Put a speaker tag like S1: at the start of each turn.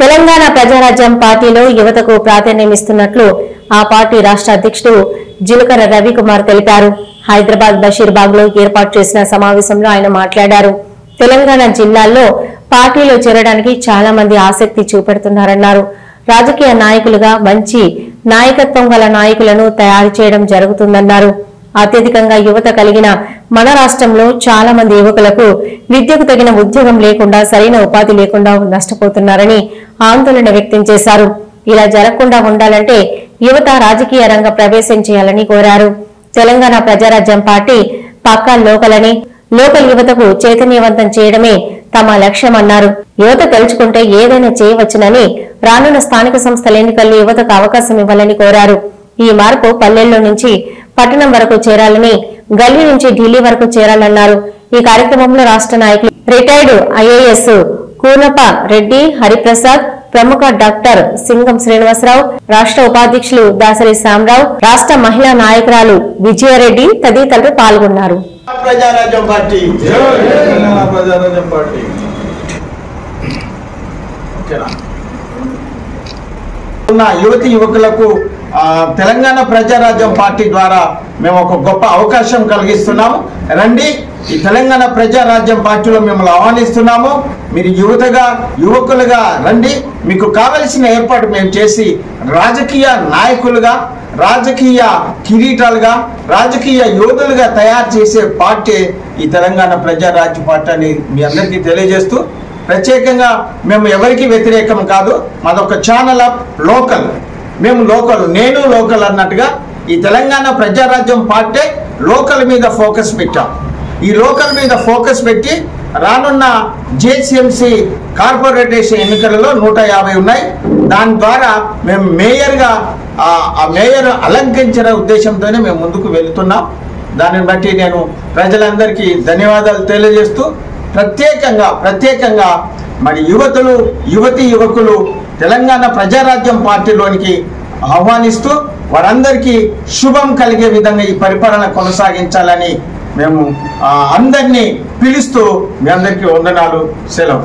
S1: తెలంగాణ ప్రజారాజ్యం పార్టీలో యువతకు ప్రాధాన్యమిస్తున్నట్లు ఆ పార్టీ రాష్ట్ర అధ్యక్షుడు జిలకర రవికుమార్ తెలిపారు. హైదరాబాద్ బషీర్బాగ్ లో ఏర్పాటు చేసిన సమావేశంలో ఆయన మాట్లాడారు. తెలంగాణ జిల్లాల్లో పార్టీలో చేరడానికి చాలా మంది ఆసక్తి చూపెడుతున్నారన్నారు. రాజకీయ నాయకులుగా మంచి నాయకత్వం గల నాయకులను తయారు చేయడం జరుగుతుందన్నారు. అత్యధికంగా యువత కలిగిన మన రాష్ట్రంలో చాలా మంది యువకులకు విద్యకు తగిన ఉద్యోగం లేకుండా సరైన ఉపాధి లేకుండా నష్టపోతున్నారని ఆందోళన వ్యక్తం చేశారు. ఇలా జరగకుండా ఉండాలంటే యువత రాజకీయ రంగ ప్రవేశం చేయాలని కోరారు. తెలంగాణ ప్రజారాజ్యం పార్టీ పక్కా లోకలని, లోకల్ యువతకు చైతన్యవంతం చేయడమే తమ లక్ష్యమన్నారు. యువత తెలుసుకుంటే ఏదైనా చేయవచ్చునని రానున్న స్థానిక సంస్థల ఎన్నికల్లో యువతకు అవకాశం ఇవ్వాలని కోరారు. ఈ మార్పు పల్లెల్లో నుంచి పట్టణం వరకు చేరాలని, గల్లీ నుంచి ఢిల్లీ వరకు చేరాలన్నారు. ఈ కార్యక్రమంలో రాష్ట్ర నాయకులు రిటైర్డ్ ఐఏఎస్ కూనప రెడ్డి హరిప్రసాద్, ప్రముఖ డాక్టర్ సింగం శ్రీనివాసరావు, రాష్ట్ర ఉపాధ్యక్షులు దాసరి శ్యామరావు, రాష్ట్ర మహిళా నాయకురాలు విజయారెడ్డి తదితరులు పాల్గొన్నారు.
S2: ప్రజారాజ్యం పార్టీ ప్రజారాజ్యం పార్టీ ఉన్న యువతి యువకులకు తెలంగాణ ప్రజారాజ్యం పార్టీ ద్వారా మేము ఒక గొప్ప అవకాశం కలిగిస్తున్నాము. రండి, ఈ తెలంగాణ ప్రజారాజ్యం పార్టీలో మిమ్మల్ని ఆహ్వానిస్తున్నాము. మీరు యువతగా యువకులుగా రండి. మీకు కావలసిన ఏర్పాటు మేము చేసి రాజకీయ నాయకులుగా, రాజకీయ కిరీటాలుగా, రాజకీయ యోధులుగా తయారు చేసే పార్టీ ఈ తెలంగాణ ప్రజారాజ్యం పార్టీ అని మీ అందరికీ తెలియజేస్తూ, ప్రత్యేకంగా మేము ఎవరికి వ్యతిరేకం కాదు. మాదొక ఛానల్ ఆఫ్ లోకల్. మేము లోకల్, నేను లోకల్ అన్నట్టుగా ఈ తెలంగాణ ప్రజారాజ్యం పార్టీ లోకల్ మీద ఫోకస్ పెట్టాం. ఈ లోకల్ మీద ఫోకస్ పెట్టి రానున్న జేసీఎంసీ కార్పొరేషన్ ఎన్నికలలో 150 ఉన్నాయి. దాని ద్వారా మేము మేయర్గా ఆ మేయర్ అలంకరించిన ఉద్దేశంతోనే మేము ముందుకు వెళుతున్నాం. దానిని బట్టి నేను ప్రజలందరికీ ధన్యవాదాలు తెలియజేస్తూ, ప్రత్యేకంగా మరి యువతి యువకులు తెలంగాణ ప్రజారాజ్యం పార్టీలోనికి ఆహ్వానిస్తూ వారందరికీ శుభం కలిగే విధంగా ఈ పరిపాలన కొనసాగించాలని మేము అందరినీ పిలుస్తూ మీ అందరికీ వందనాలు, సెలవు.